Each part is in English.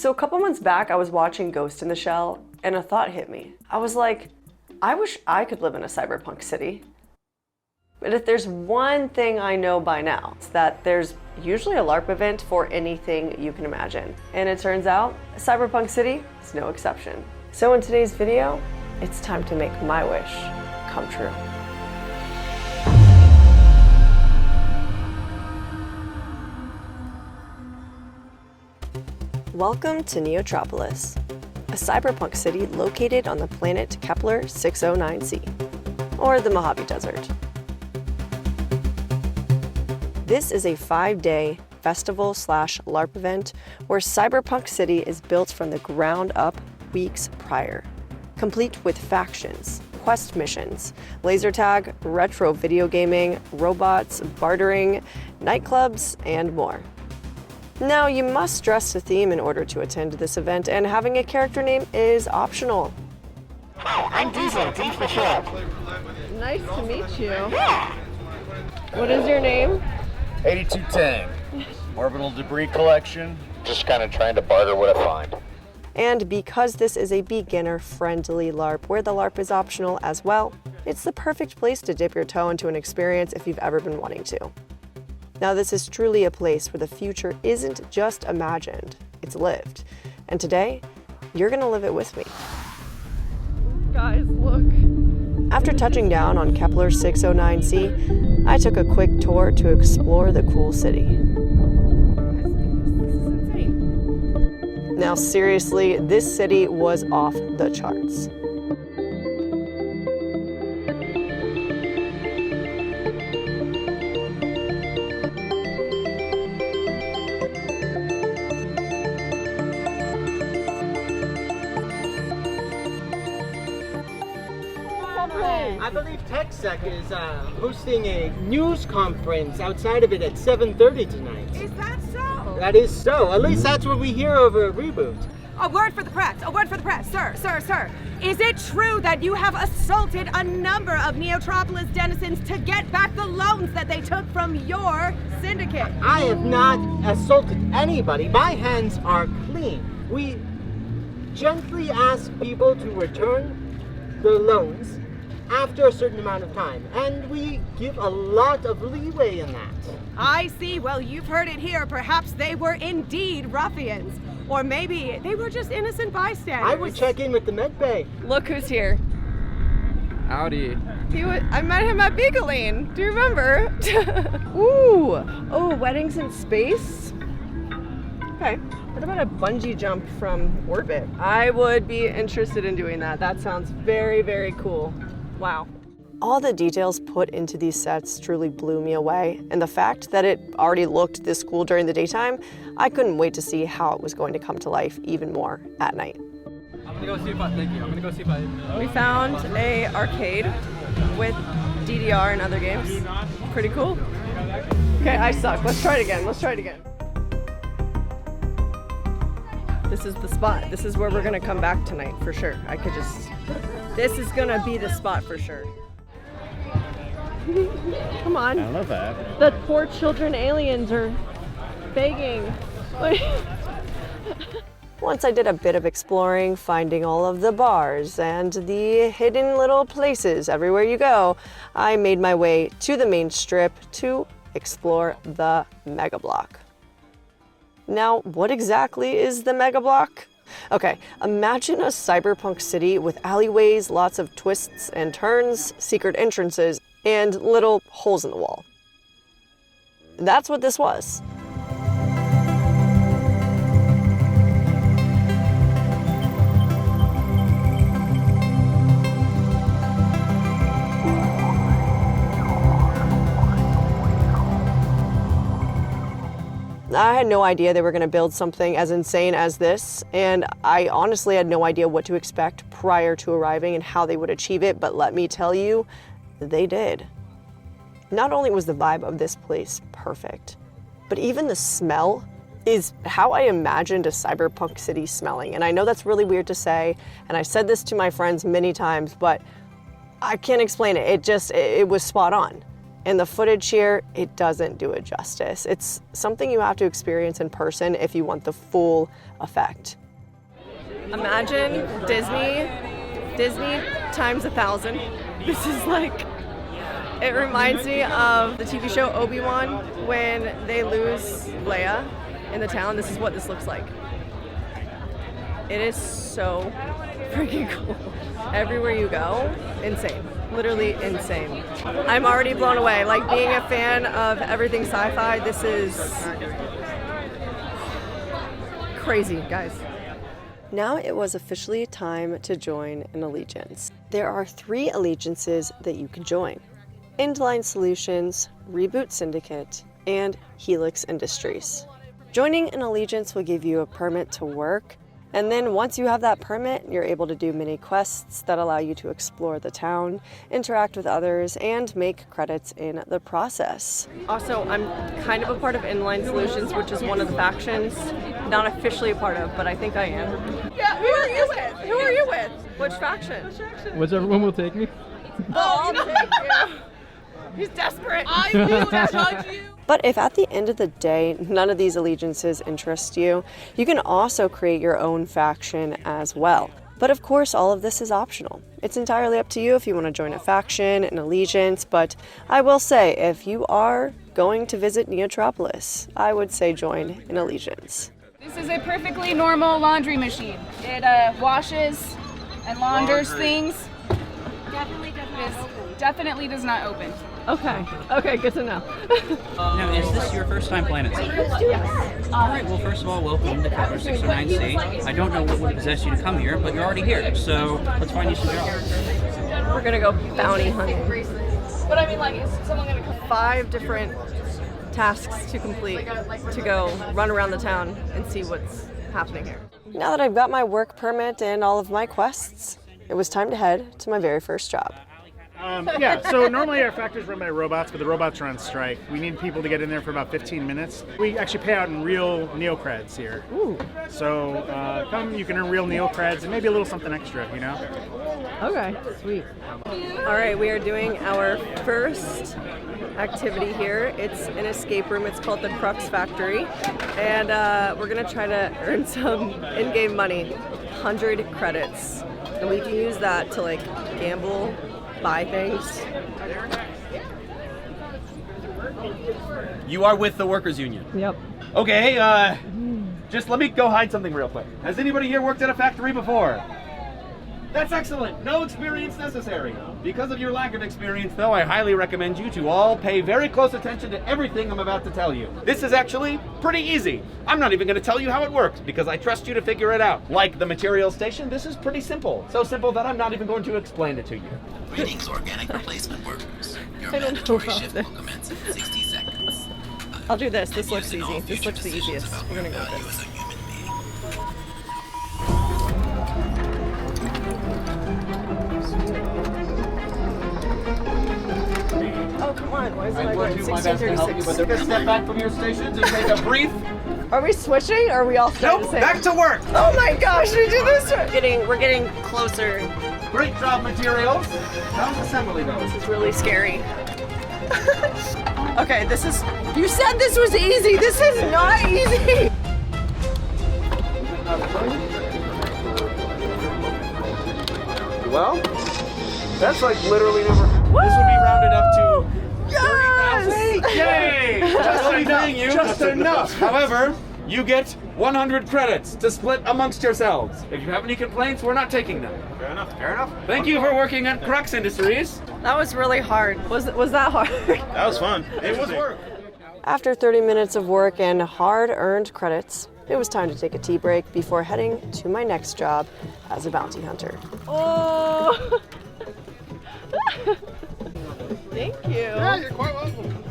So a couple months back, I was watching Ghost in the Shell, and a thought hit me. I was like, I wish I could live in a cyberpunk city. But if there's one thing I know by now, it's that there's usually a LARP event for anything you can imagine. And it turns out, a cyberpunk city is no exception. So in today's video, it's time to make my wish come true. Welcome to Neotropolis, a cyberpunk city located on the planet 𝚌𝚘𝚖𝚎, or the Mojave Desert. This is a 5-day festival/LARP event where Cyberpunk City is built from the ground up weeks prior, complete with factions, quest missions, laser tag, retro video gaming, robots, bartering, nightclubs, and more. Now, you must dress to theme in order to attend this event, and having a character name is optional. Hi, I'm Diesel, D for short. Nice to meet you. What is your name? 82 Tang. Orbital debris collection. Just kind of trying to barter what I find. And because this is a beginner-friendly LARP, where the LARP is optional as well, it's the perfect place to dip your toe into an experience if you've ever been wanting to. Now, this is truly a place where the future isn't just imagined, it's lived. And today, you're gonna live it with me. Guys, look. After touching down on 𝚌𝚘𝚎𝚎, I took a quick tour to explore the cool city. This is insane. Now, seriously, this city was off the charts. I believe TechSec is hosting a news conference outside of it at 7:30 tonight. Is that so? That is so. At least that's what we hear over a reboot. A word for the press. A word for the press. Sir. Is it true that you have assaulted a number of Neotropolis denizens to get back the loans that they took from your syndicate? I have not assaulted anybody. My hands are clean. We gently ask people to return the loans after a certain amount of time, and we give a lot of leeway in that. I see. Well, you've heard it here. Perhaps they were indeed ruffians. Or maybe they were just innocent bystanders. I would check in with the med bay. Look who's here. Howdy. I met him at Beagling. Do you remember? Ooh. Oh, weddings in space? Okay. What about a bungee jump from orbit? I would be interested in doing that. That sounds very, very cool. Wow. All the details put into these sets truly blew me away, and the fact that it already looked this cool during the daytime, I couldn't wait to see how it was going to come to life even more at night. I'm gonna go see if I, thank you. I'm gonna go see if I... We found a arcade with DDR and other games. Pretty cool. Okay, I suck. Let's try it again. This is the spot. This is where we're gonna come back tonight for sure. This is gonna be the spot for sure. Come on. I love that. The poor children aliens are begging. Once I did a bit of exploring, finding all of the bars and the hidden little places everywhere you go, I made my way to the main strip to explore the Mega Block. Now, what exactly is the Mega Block? Okay, imagine a cyberpunk city with alleyways, lots of twists and turns, secret entrances, and little holes in the wall. That's what this was. I had no idea they were going to build something as insane as this, and I honestly had no idea what to expect prior to arriving and how they would achieve it, but let me tell you, they did. Not only was the vibe of this place perfect, but even the smell is how I imagined a cyberpunk city smelling. And I know that's really weird to say, and I said this to my friends many times, but I can't explain it. It was spot on. And the footage here, it doesn't do it justice. It's something you have to experience in person if you want the full effect. Imagine Disney times 1,000. This is like, it reminds me of the TV show Obi-Wan when they lose Leia in the town. This is what this looks like. It is so freaking cool. Everywhere you go, insane. Literally insane. I'm already blown away. Like, being a fan of everything sci-fi, this is crazy, guys. Now it was officially time to join an allegiance. There are 3 allegiances that you can join: Inline Solutions, Reboot Syndicate, and Helix Industries. Joining an allegiance will give you a permit to work, and then once you have that permit, you're able to do mini quests that allow you to explore the town, interact with others, and make credits in the process. Also, I'm kind of a part of Inline Solutions, which is one of the factions. Not officially a part of, but I think I am. Yeah, who are you with? Who are you with? Which faction? Whichever one will take me. Oh, I'll take you. He's desperate. I will judge you. But if at the end of the day, none of these allegiances interest you, you can also create your own faction as well. But of course, all of this is optional. It's entirely up to you if you want to join a faction, an allegiance, but I will say, if you are going to visit Neotropolis, I would say join an allegiance. This is a perfectly normal laundry machine. It washes and launders things. Definitely does not open. Okay, good to know. Now, is this your first time playing it? Yes. All right, well, first of all, welcome to Chapter 609C. I don't know what would possess you to come here, but you're already here, so let's find you some jobs. We're gonna go bounty hunting. But I mean, like, is someone gonna come? 5 different tasks to complete to go run around the town and see what's happening here. Now that I've got my work permit and all of my quests, it was time to head to my very first job. Yeah, so normally our factory's run by robots, but the robots are on strike. We need people to get in there for about 15 minutes. We actually pay out in real neocreds here. Ooh. So come, you can earn real neocreds and maybe a little something extra, you know? Okay, sweet. All right, we are doing our first activity here. It's an escape room. It's called the Crux Factory. And we're gonna try to earn some in-game money, 100 credits. And we can use that to like gamble, buy things. You are with the workers union? Yep. Okay, just let me go hide something real quick. Has anybody here worked at a factory before? That's excellent. No experience necessary. Because of your lack of experience, though, I highly recommend you to all pay very close attention to everything I'm about to tell you. This is actually pretty easy. I'm not even going to tell you how it works because I trust you to figure it out. Like the material station, this is pretty simple. So simple that I'm not even going to explain it to you. Greetings, organic replacement workers. Your mandatory shift will commence in 60 seconds. I'll do this. This looks easy. This looks the easiest. We're gonna go with Value this. as a human being. Oh, come on. Why is it I'm like going to do my best to help you, but they're going to step back from your stations and take a brief... Are we switching? Or are we all starting Nope, to say? back to work! Oh my gosh, we do this. We're getting closer. Great job, materials. How's assembly though? This is really scary. Okay, this is. You said this was easy. This is not easy. Well, that's like literally number. This would be rounded up to 30,000. Yay! Just enough. However, you get 100 credits to split amongst yourselves. If you have any complaints, we're not taking them. Fair enough, fair enough. Thank you for working at Crux Industries. That was really hard. Was that hard? That was fun. It was work. After 30 minutes of work and hard-earned credits, it was time to take a tea break before heading to my next job as a bounty hunter. Oh! Thank you. Yeah, you're quite welcome.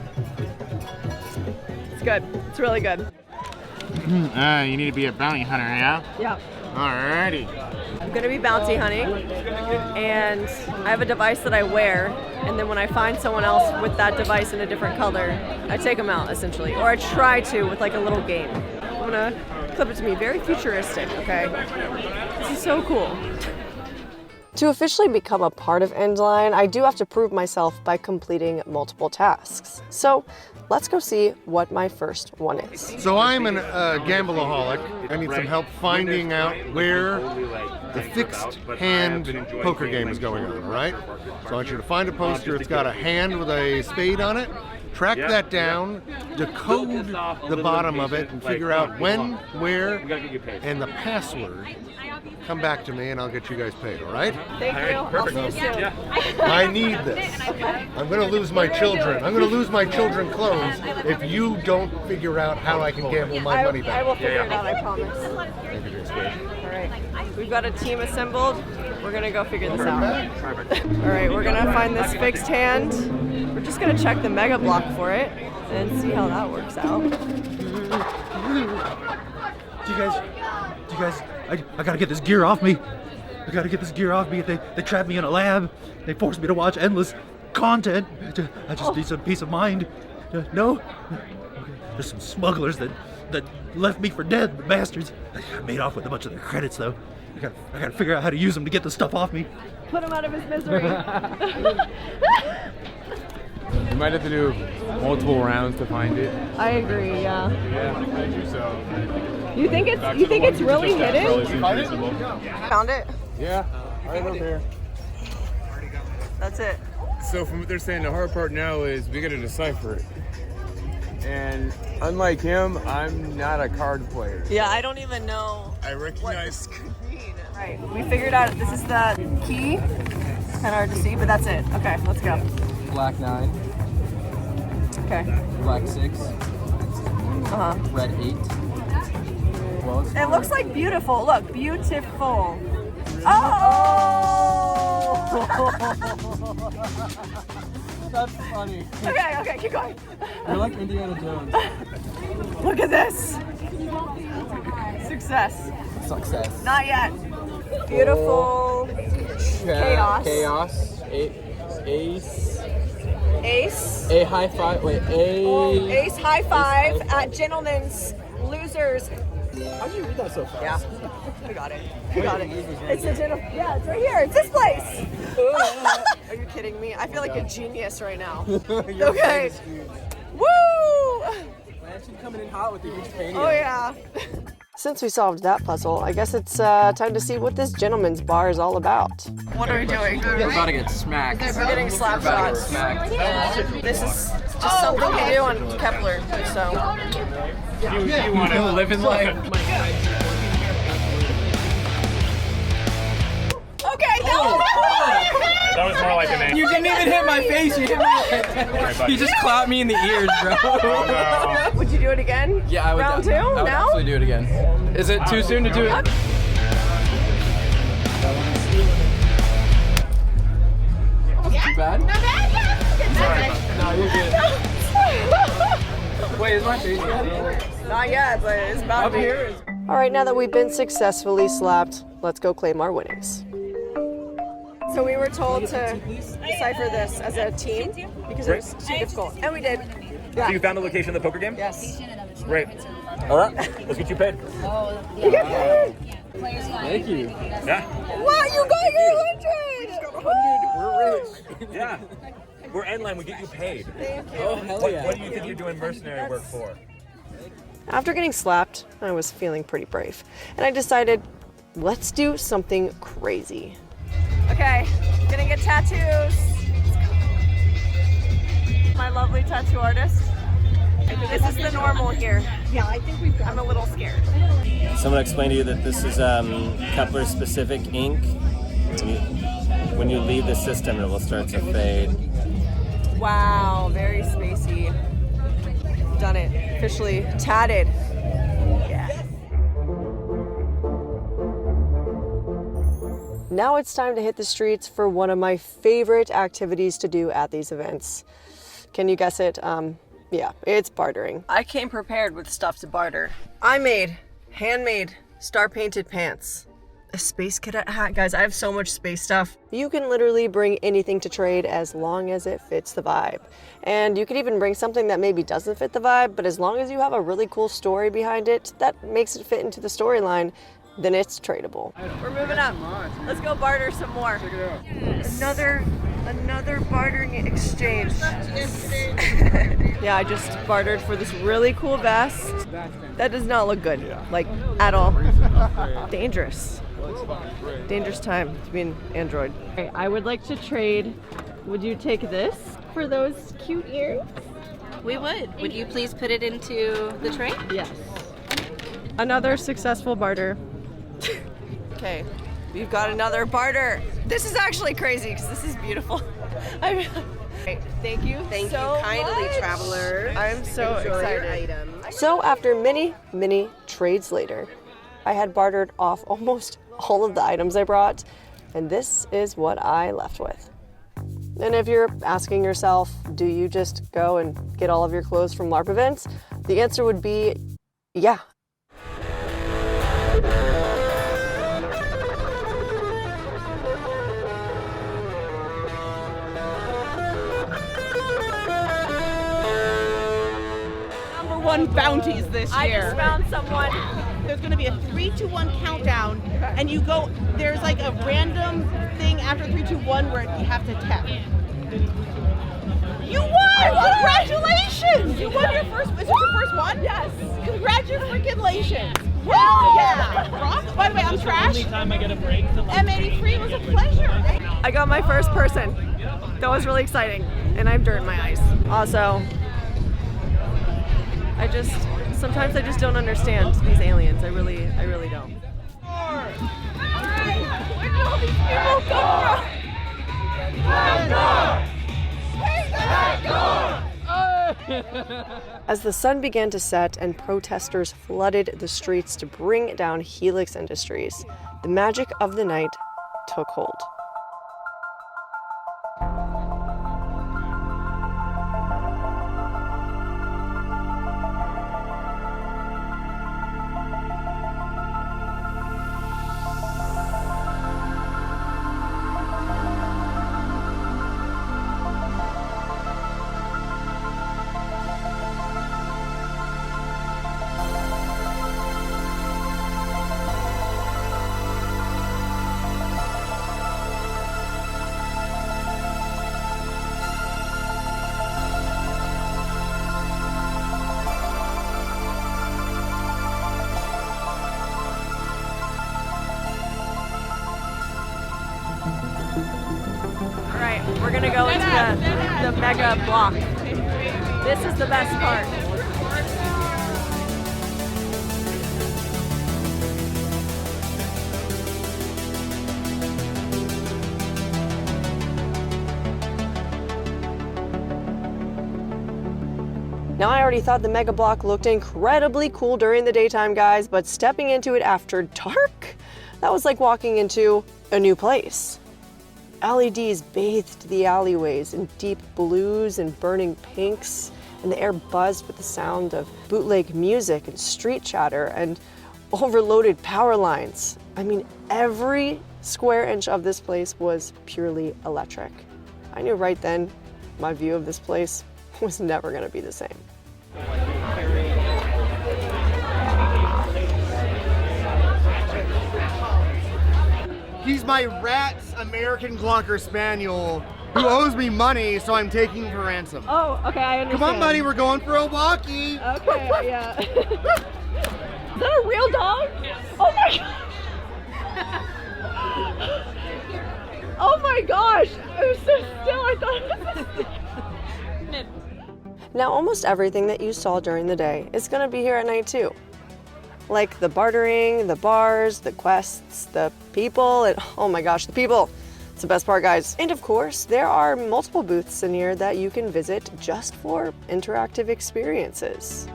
It's good. It's really good. You need to be a bounty hunter, yeah? Yeah. Alrighty. I'm gonna be bounty hunting, and I have a device that I wear, and then when I find someone else with that device in a different color, I take them out, essentially. Or I try to with like a little game. I'm gonna clip it to me. Very futuristic, okay? This is so cool. To officially become a part of Endline, I do have to prove myself by completing multiple tasks. So let's go see what my first one is. So I'm a gambleaholic. I need some help finding out where the fixed hand poker game is going on, all right? So I want you to find a poster. It's got a hand with a spade on it. Track that down, decode the bottom of it, and figure out when, where, and the password. Come back to me and I'll get you guys paid, all right? Thank you. I'll see you soon. I need this. I'm going to lose my children. I'm going to lose my children clones if you don't figure out how I can gamble my money back. I will figure it out, I promise. Thank you, James. All right. We've got a team assembled. We're going to go figure this out. All right, we're going to find this fixed hand. We're just going to check the mega block for it and see how that works out. Do you guys, I gotta get this gear off me. I gotta get this gear off me. They trapped me in a lab. They forced me to watch endless content. I just need some peace of mind. No? Okay. There's some smugglers that left me for dead, the bastards. I made off with a bunch of their credits though. I gotta figure out how to use them to get the stuff off me. Put him out of his misery. You might have to do multiple rounds to find it. I agree, yeah. Yeah, I do so. You think it's really hidden? Found it? Yeah, right over here. That's it. So from what they're saying, the hard part now is we gotta decipher it. And unlike him, I'm not a card player. Yeah, I don't even know. I recognize. Right, we figured out this is the key. It's kind of hard to see, but that's it. Okay, let's go. Black 9. Okay. Black 6. Red 8. It looks like beautiful. Look, beautiful. Oh! That's funny. Okay, keep going. You're like Indiana Jones. Look at this. Success. Not yet. Beautiful. Chaos. Chaos. Ace. Ace. A high five. Wait, Ace high five at Gentlemen's Losers. How did you read that so fast? Yeah, we got it. It's the gentleman. Yeah, it's right here. It's this place. Are you kidding me? I feel like a genius right now. Okay. Woo! Imagine coming in hot with the huge painting. Oh yeah. Since we solved that puzzle, I guess it's time to see what this gentleman's bar is all about. What are we doing? We're about to get smacked. We're getting slap shots. This is just something we do on Kepler, so. You want to live in life. Okay, That was more like an aim. You didn't even hit my face. You hit me. You just clapped me in the ears, bro. Oh, no. Would you do it again? Yeah, I would. Round 2? I would Now? absolutely do it again. Is it too soon to do it? Too bad? Not bad, No, you're good. Wait, is my face good? Not yet, but it's about Up to be. here? All right, now that we've been successfully slapped, let's go claim our winnings. So we were told to decipher this as a team because it was too difficult, and we did. Yeah. So you found the location of the poker game? Yes. Great. All right, let's get you paid. You get paid. Thank you. Yeah. Wow, you got your 100! We're rich. Yeah. We're Endline, we get you paid. Thank you. Oh, hell yeah. What do you think you're doing mercenary work for? After getting slapped, I was feeling pretty brave, and I decided, let's do something crazy. Okay, gonna get tattoos. My lovely tattoo artist. This is the normal here. Yeah, I think we've got. I'm a little scared. Someone explained to you that this is Kepler specific ink. When you leave the system, it will start to fade. Wow, very spacey. Done it. Officially tatted. Yeah. Now it's time to hit the streets for one of my favorite activities to do at these events. Can you guess it? Yeah, it's bartering. I came prepared with stuff to barter. I made handmade star-painted pants. A space cadet hat. Guys, I have so much space stuff. You can literally bring anything to trade as long as it fits the vibe. And you could even bring something that maybe doesn't fit the vibe, but as long as you have a really cool story behind it that makes it fit into the storyline, then it's tradable. We're moving up. Let's go barter some more. Check it out. Another bartering exchange. Yeah, I just bartered for this really cool vest. That does not look good, like at all. Dangerous. Dangerous time to be an android. Okay, I would like to trade. Would you take this for those cute earrings? We would. Would you please put it into the tray? Yes. Another successful barter. Okay, we've got another barter. This is actually crazy because this is beautiful. Thank you. Thank so you kindly, much. travelers. I'm so Enjoy your excited. items. So after many trades later, I had bartered off almost all of the items I brought, and this is what I left with. And if you're asking yourself, do you just go and get all of your clothes from LARP events? The answer would be, yeah. #1 bounties this year. I just found someone. There's going to be a 3, 2, 1 countdown, and you go. There's like a random thing after 3, 2, 1 where you have to tap. You won! Congratulations! You won your first. Is this your first one? Yes. Congratulations! Hell yeah! Rock. By the way, I'm trash. Only time I get a break. M83 was a pleasure. I got my first person. That was really exciting, and I have dirt in my eyes. Also, sometimes I just don't understand these aliens. I really don't. Where did all these people come from? As the sun began to set and protesters flooded the streets to bring down Helix Industries, the magic of the night took hold. We're gonna go into the mega block. This is the best part. Now, I already thought the mega block looked incredibly cool during the daytime, guys, but stepping into it after dark, that was like walking into a new place. LEDs bathed the alleyways in deep blues and burning pinks, and the air buzzed with the sound of bootleg music and street chatter and overloaded power lines. I mean, every square inch of this place was purely electric. I knew right then my view of this place was never going to be the same. He's my rat's American Glonker Spaniel who owes me money, so I'm taking him for ransom. Oh, okay, I understand. Come on, buddy, we're going for a walkie. Okay, yeah. Is that a real dog? Oh my god! Oh my gosh! It was so still, I thought it was Now, almost everything that you saw during the day is going to be here at night too. Like the bartering, the bars, the quests, the people, and oh my gosh, the people. It's the best part, guys. And of course, there are multiple booths in here that you can visit just for interactive experiences.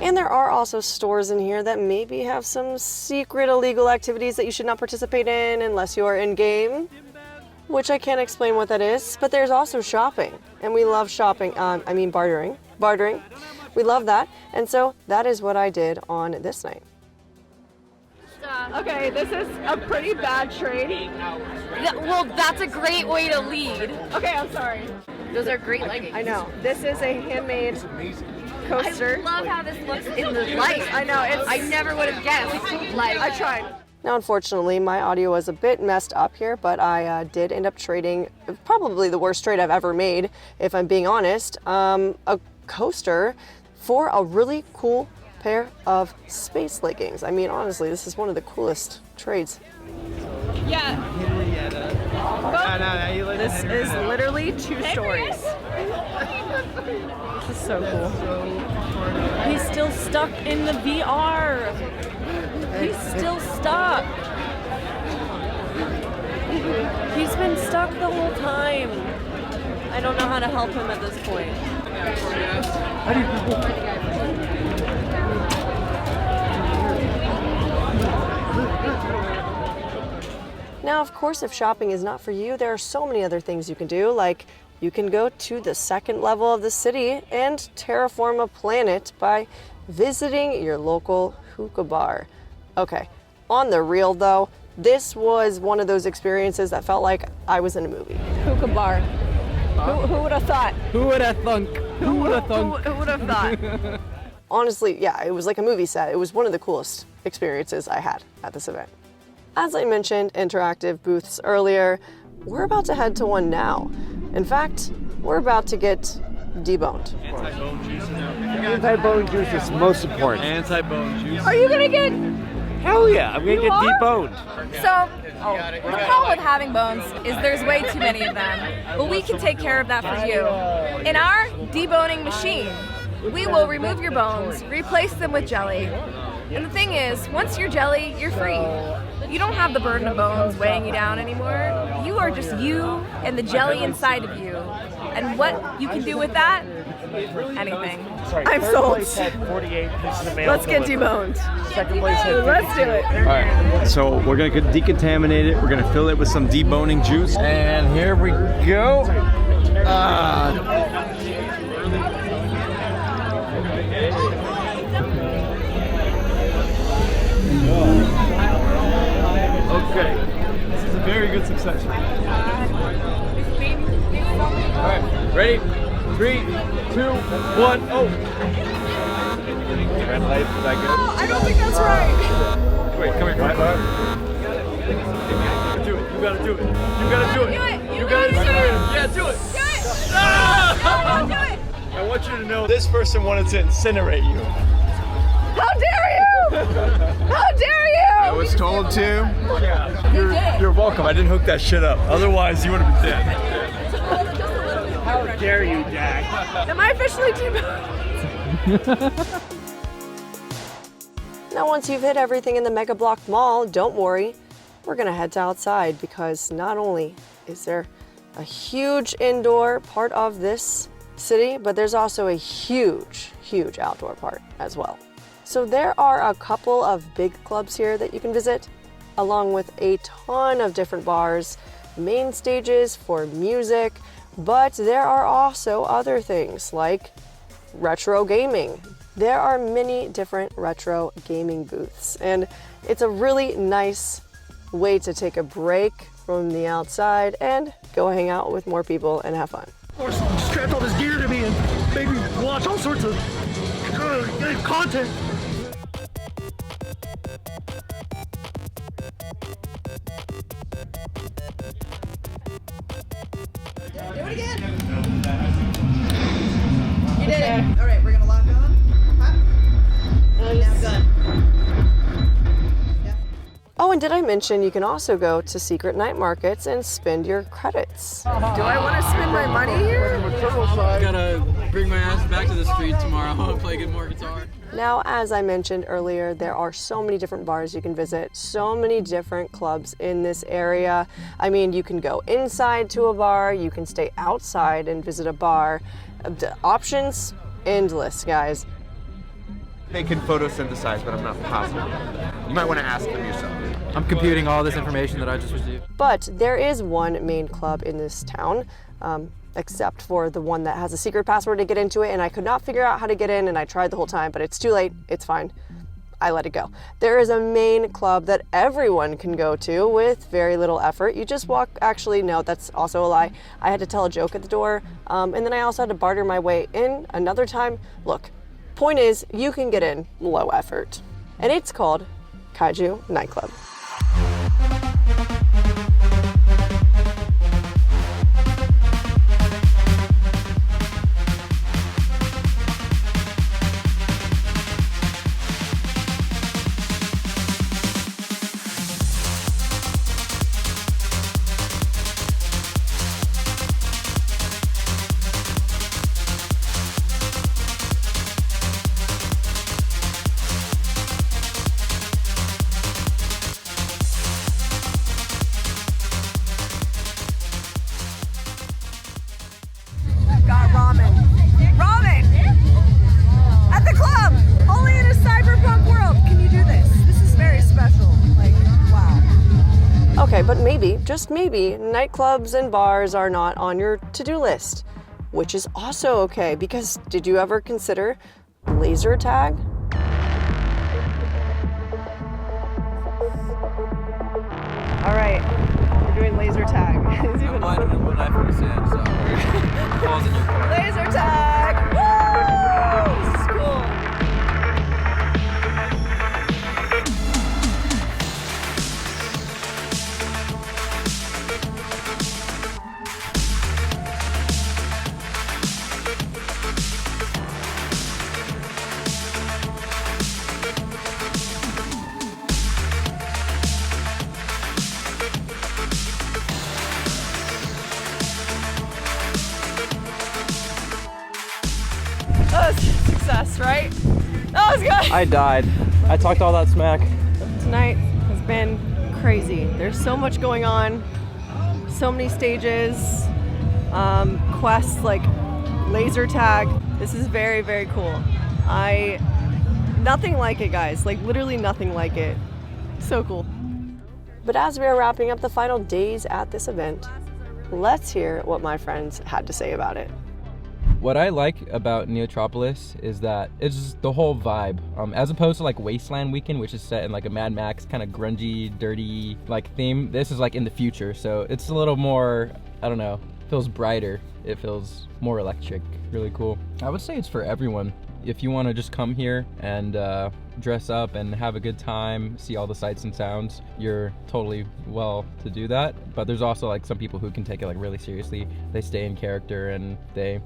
And there are also stores in here that maybe have some secret illegal activities that you should not participate in unless you are in-game, which I can't explain what that is, but there's also shopping, and we love shopping, bartering. We love that, and so that is what I did on this night. Okay, this is a pretty bad trade. Well, that's a great way to lead. Okay, I'm sorry. Those are great leggings. I know. This is a handmade coaster. I love how this looks in the light. I know. I never would have guessed. Like, I tried. Now, unfortunately, my audio was a bit messed up here, but I did end up trading probably the worst trade I've ever made, if I'm being honest, a coaster for a really cool pair of space leggings. I mean, honestly, this is one of the coolest trades. Yeah. This is literally 2 stories. This is so cool. He's still stuck in the VR. He's still stuck. He's been stuck the whole time. I don't know how to help him at this point. Now, of course, if shopping is not for you, there are so many other things you can do, like you can go to the 2nd level of the city and terraform a planet by visiting your local hookah bar. Okay, on the real though, this was one of those experiences that felt like I was in a movie. Hookah bar. Who would have thought? Who would have thunk? Who would have thunk? Who would have thought? Honestly, yeah, it was like a movie set. It was one of the coolest experiences I had at this event. As I mentioned interactive booths earlier, we're about to head to one now. In fact, we're about to get deboned. Anti-bone juice. Anti-bone juice is most important. Anti-bone juice. Are you gonna get? Hell yeah, I'm gonna get are? deboned. So, the problem with having bones is there's way too many of them. But we can take care of that for you. In our deboning machine, we will remove your bones, replace them with jelly. And the thing is, once you're jelly, you're free. You don't have the burden of bones weighing you down anymore. You are just you and the jelly inside of you. And what you can do with that? Anything. I'm sold. Let's get deboned. Second place had Let's do it. All right, so we're gonna decontaminate it. We're gonna fill it with some deboning juice. And here we go. Okay, this is a very good success. All right, ready? 3, 2, 1, oh! Red light, is that good? Oh, I don't think that's right. Wait, come here. Do it. You gotta do it. You gotta do it. You gotta do it. Yeah, do it. Do it! Ah! No, do it! I want you to know this person wanted to incinerate you. How dare you! How dare you! I was told to. You're welcome. I didn't hook that shit up. Otherwise, you would have been dead. How dare you, Jack? Am I officially deboned? Now, once you've hit everything in the Mega Block Mall, don't worry. We're gonna head to outside because not only is there a huge indoor part of this city, but there's also a huge, huge outdoor part as well. So there are a couple of big clubs here that you can visit, along with a ton of different bars, main stages for music, but there are also other things like retro gaming. There are many different retro gaming booths, and it's a really nice way to take a break from the outside and go hang out with more people and have fun. Or strapped all this gear to me and made me watch all sorts of content. Do it again. You did it. All right, we're gonna lock on. Now done. Oh, and did I mention you can also go to secret night markets and spend your credits? Do I want to spend my money here? Gotta bring my ass back to the street tomorrow. I want to play more guitar. Now, as I mentioned earlier, there are so many different bars you can visit, so many different clubs in this area. I mean, you can go inside to a bar, you can stay outside and visit a bar. The options, endless, guys. They can photosynthesize, but I'm not positive. You might want to ask them yourself. I'm computing all this information that I just received. But there is one main club in this town, except for the one that has a secret password to get into it, and I could not figure out how to get in, and I tried the whole time, but it's too late. It's fine. I let it go. There is a main club that everyone can go to with very little effort. You just walk, actually no, that's also a lie. I had to tell a joke at the door, and then I also had to barter my way in another time. Look, point is, you can get in low effort. And it's called Kaiju Nightclub. Got ramen. Ramen! At the club! Only in a cyberpunk world! Can you do this? This is very special. Like, wow. Okay, but maybe, just maybe, nightclubs and bars are not on your to-do list, which is also okay, because did you ever consider laser tag? All right, we're doing laser tag. I'm finding a knife in the sand, so balls in your car. Laser tag! Woo! This is cool. That was a success, right? That was good. I died. I talked all that smack. Tonight has been crazy. There's so much going on, so many stages, quests like laser tag. This is very, very cool. Nothing like it, guys. Like literally nothing like it. So cool. But as we are wrapping up the final days at this event, let's hear what my friends had to say about it. What I like about Neotropolis is that it's just the whole vibe. As opposed to like Wasteland Weekend, which is set in like a Mad Max kind of grungy, dirty like theme. This is like in the future, so it's a little more, I don't know, feels brighter. It feels more electric, really cool. I would say it's for everyone. If you want to just come here and dress up and have a good time, see all the sights and sounds, you're totally well to do that. But there's also like some people who can take it like really seriously. They stay in character and they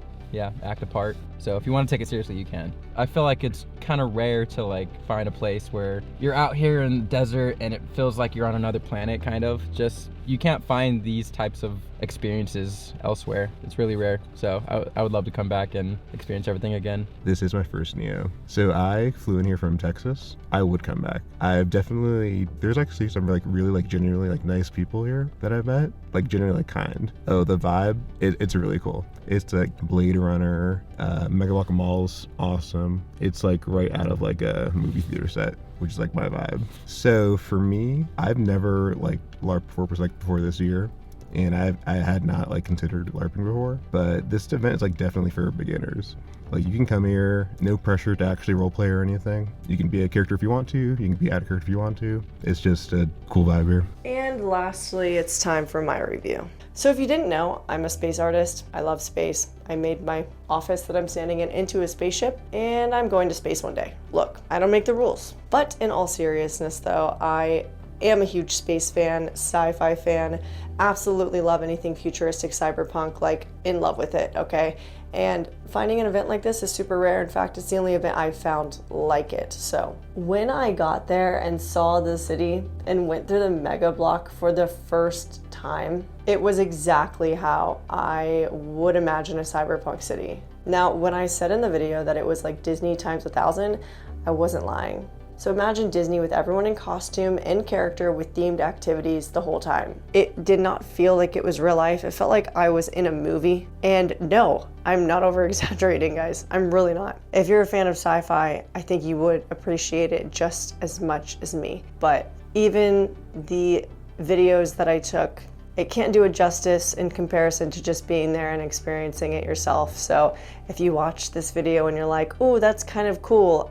act a part. So if you want to take it seriously, you can. I feel like it's kind of rare to like find a place where you're out here in the desert and it feels like you're on another planet, kind of. Just, you can't find these types of experiences elsewhere. It's really rare. So I would love to come back and experience everything again. This is my first Neo. So I flew in here from Texas. I would come back. I've definitely, there's actually some like really like genuinely like nice people here that I've met. Like genuinely like kind. Oh, the vibe, it's really cool. It's like Blade Runner, Megalock Mall's awesome. It's like right out of like a movie theater set, which is like my vibe. So for me, I've never like LARPed before this year. And I had not like considered LARPing before, but this event is like definitely for beginners. Like you can come here, no pressure to actually roleplay or anything. You can be a character if you want to, you can be out of character if you want to. It's just a cool vibe here. And lastly, it's time for my review. So if you didn't know, I'm a space artist. I love space. I made my office that I'm standing in into a spaceship, and I'm going to space one day. Look, I don't make the rules. But in all seriousness though, I am a huge space fan, sci-fi fan, absolutely love anything futuristic, cyberpunk, like in love with it, okay? And finding an event like this is super rare. In fact, it's the only event I've found like it. So when I got there and saw the city and went through the mega block for the first time, it was exactly how I would imagine a cyberpunk city. Now, when I said in the video that it was like Disney times 1,000, I wasn't lying. So imagine Disney with everyone in costume and character with themed activities the whole time. It did not feel like it was real life. It felt like I was in a movie. And no, I'm not over exaggerating, guys. I'm really not. If you're a fan of sci-fi, I think you would appreciate it just as much as me. But even the videos that I took, it can't do it justice in comparison to just being there and experiencing it yourself. So if you watch this video and you're like, oh, that's kind of cool,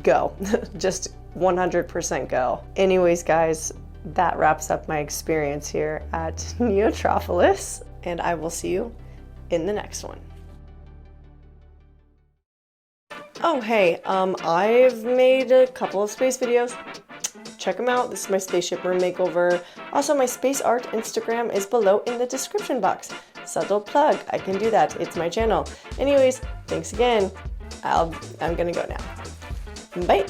go. Just 100% go. Anyways, guys, that wraps up my experience here at Neotropolis, and I will see you in the next one. Oh, hey, I've made a couple of space videos. Check them out. This is my spaceship room makeover. Also, my space art Instagram is below in the description box. Subtle plug, I can do that. It's my channel. Anyways, thanks again. I'm gonna go now. Bye.